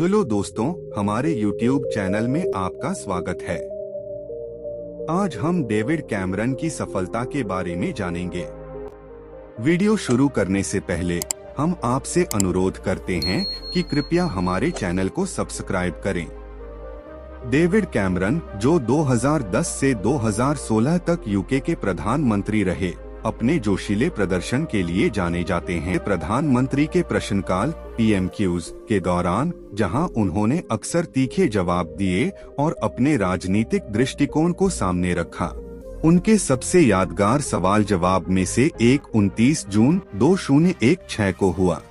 Hello दोस्तों, हमारे YouTube channel में आपका स्वागत है। आज हम डेविड कैमरन की सफलता के बारे में जानेंगे। वीडियो शुरू करने से पहले हम आपसे अनुरोध करते हैं कि कृपया हमारे चैनल को सब्सक्राइब करें। डेविड कैमरन, जो 2010 से 2016 तक यूके के प्रधानमंत्री रहे, अपने जोशीले प्रदर्शन के लिए जाने जाते हैं। प्रधानमंत्री के प्रश्नकाल PMQs के दौरान, जहां उन्होंने अक्सर तीखे जवाब दिए और अपने राजनीतिक दृष्टिकोण को सामने रखा। उनके सबसे यादगार सवाल जवाब में से एक 29 जून 2016 को हुआ।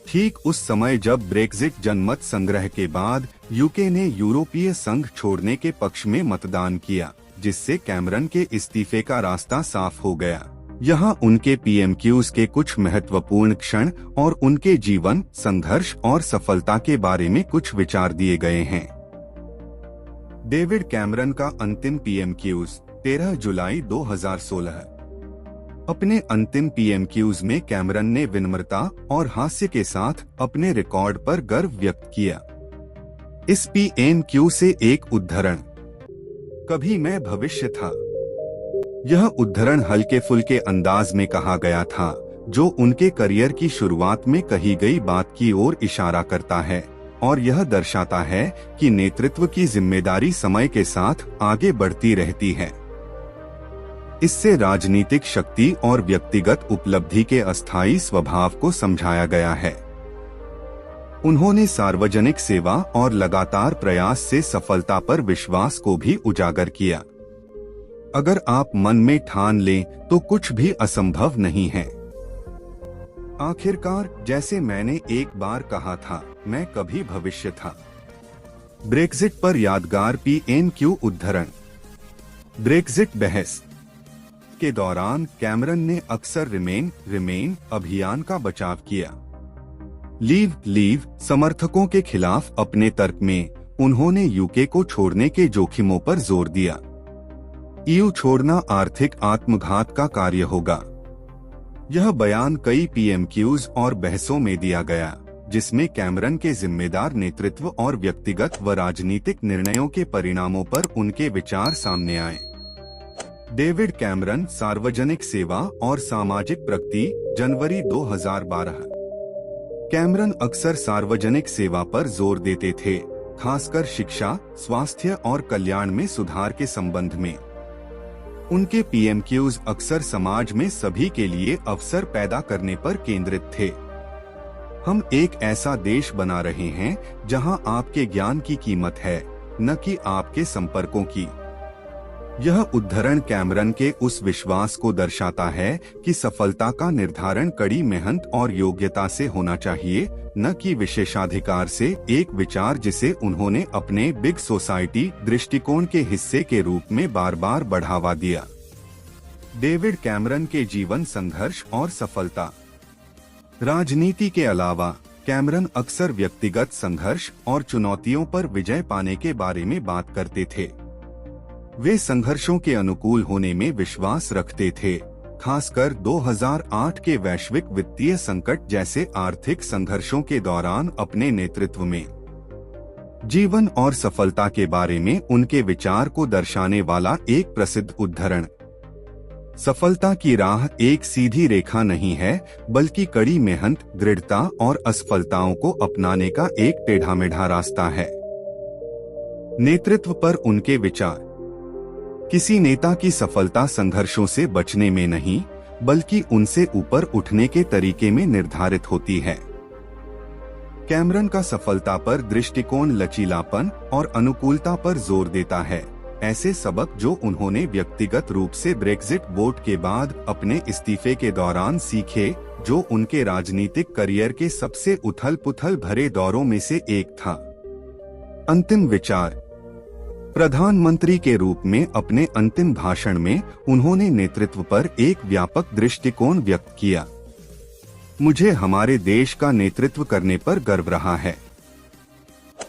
ठीक उस समय जब ब्रेक्जिट जनमत संग्रह के बाद यूके ने यूरोपीय संघ छोड़ने के पक्ष में मतदान किया, जिससे कैमरन के इस्तीफे का रास्ता साफ हो गया। यहाँ उनके PMQs के कुछ महत्वपूर्ण क्षण और उनके जीवन, संघर्ष और सफलता के बारे में कुछ विचार दिए गए हैं। डेविड कैमरन का अंतिम PMQs 13 जुलाई 2016। अपने अंतिम PMQs में कैमरन ने विनम्रता और हास्य के साथ अपने रिकॉर्ड पर गर्व व्यक्त किया। इस PMQ से एक उद्धरण, कभी मैं भविष्य था। यह उद्धरण हल्के फुल्के अंदाज में कहा गया था, जो उनके करियर की शुरुआत में कही गई बात की ओर इशारा करता है और यह दर्शाता है कि नेतृत्व की जिम्मेदारी समय के साथ आगे बढ़ती रहती है। इससे राजनीतिक शक्ति और व्यक्तिगत उपलब्धि के अस्थायी स्वभाव को समझाया गया है। उन्होंने सार्वजनिक सेवा और लगातार प्रयास से सफलता पर विश्वास को भी उजागर किया। अगर आप मन में ठान लें तो कुछ भी असंभव नहीं है। आखिरकार, जैसे मैंने एक बार कहा था, मैं कभी भविष्य था। ब्रेक्जिट पर यादगार PMQ उद्धरण। ब्रेक्जिट बहस के दौरान कैमरन ने अक्सर रिमेन अभियान का बचाव किया। लीव समर्थकों के खिलाफ अपने तर्क में उन्होंने यूके को छोड़ने के जोखिमों पर जोर दिया। EU छोड़ना आर्थिक आत्मघात का कार्य होगा। यह बयान कई PMQs और बहसों में दिया गया, जिसमें कैमरन के जिम्मेदार नेतृत्व और व्यक्तिगत व राजनीतिक निर्णयों के परिणामों पर उनके विचार सामने आए। डेविड कैमरन, सार्वजनिक सेवा और सामाजिक प्रगति, जनवरी 2012। कैमरन अक्सर सार्वजनिक सेवा पर जोर देते थे, खासकर शिक्षा, स्वास्थ्य और कल्याण में सुधार के संबंध में। उनके PMQs अक्सर समाज में सभी के लिए अवसर पैदा करने पर केंद्रित थे। हम एक ऐसा देश बना रहे हैं जहां आपके ज्ञान की कीमत है, न कि आपके संपर्कों की। यह उद्धरण कैमरन के उस विश्वास को दर्शाता है कि सफलता का निर्धारण कड़ी मेहनत और योग्यता से होना चाहिए, न कि विशेषाधिकार से, एक विचार जिसे उन्होंने अपने बिग सोसाइटी दृष्टिकोण के हिस्से के रूप में बार बार बढ़ावा दिया। डेविड कैमरन के जीवन, संघर्ष और सफलता। राजनीति के अलावा कैमरन अक्सर व्यक्तिगत संघर्ष और चुनौतियों पर विजय पाने के बारे में बात करते थे। वे संघर्षों के अनुकूल होने में विश्वास रखते थे, खासकर 2008 के वैश्विक वित्तीय संकट जैसे आर्थिक संघर्षों के दौरान अपने नेतृत्व में। जीवन और सफलता के बारे में उनके विचार को दर्शाने वाला एक प्रसिद्ध उद्धरण, सफलता की राह एक सीधी रेखा नहीं है, बल्कि कड़ी मेहनत, दृढ़ता और असफलताओं को अपनाने का एक टेढ़ा-मेढ़ा रास्ता है। नेतृत्व पर उनके विचार। किसी नेता की सफलता संघर्षों से बचने में नहीं, बल्कि उनसे ऊपर उठने के तरीके में निर्धारित होती है। कैमरन का सफलता पर दृष्टिकोण लचीलापन और अनुकूलता पर जोर देता है। ऐसे सबक जो उन्होंने व्यक्तिगत रूप से ब्रेक्जिट वोट के बाद अपने इस्तीफे के दौरान सीखे, जो उनके राजनीतिक करियर के सबसे उथल-पुथल भरे दौरों में से एक था। अंतिम विचार। प्रधानमंत्री के रूप में अपने अंतिम भाषण में उन्होंने नेतृत्व पर एक व्यापक दृष्टिकोण व्यक्त किया। मुझे हमारे देश का नेतृत्व करने पर गर्व रहा है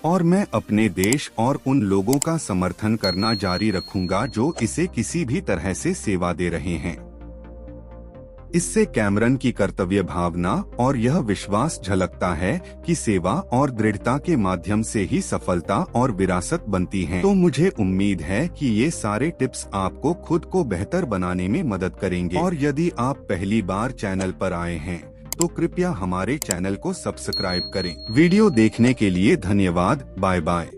और मैं अपने देश और उन लोगों का समर्थन करना जारी रखूंगा जो इसे किसी भी तरह से सेवा दे रहे हैं। इससे कैमरन की कर्तव्य भावना और यह विश्वास झलकता है कि सेवा और दृढ़ता के माध्यम से ही सफलता और विरासत बनती है। तो मुझे उम्मीद है कि ये सारे टिप्स आपको खुद को बेहतर बनाने में मदद करेंगे। और यदि आप पहली बार चैनल पर आए हैं तो कृपया हमारे चैनल को सब्सक्राइब करें। वीडियो देखने के लिए धन्यवाद। Bye bye.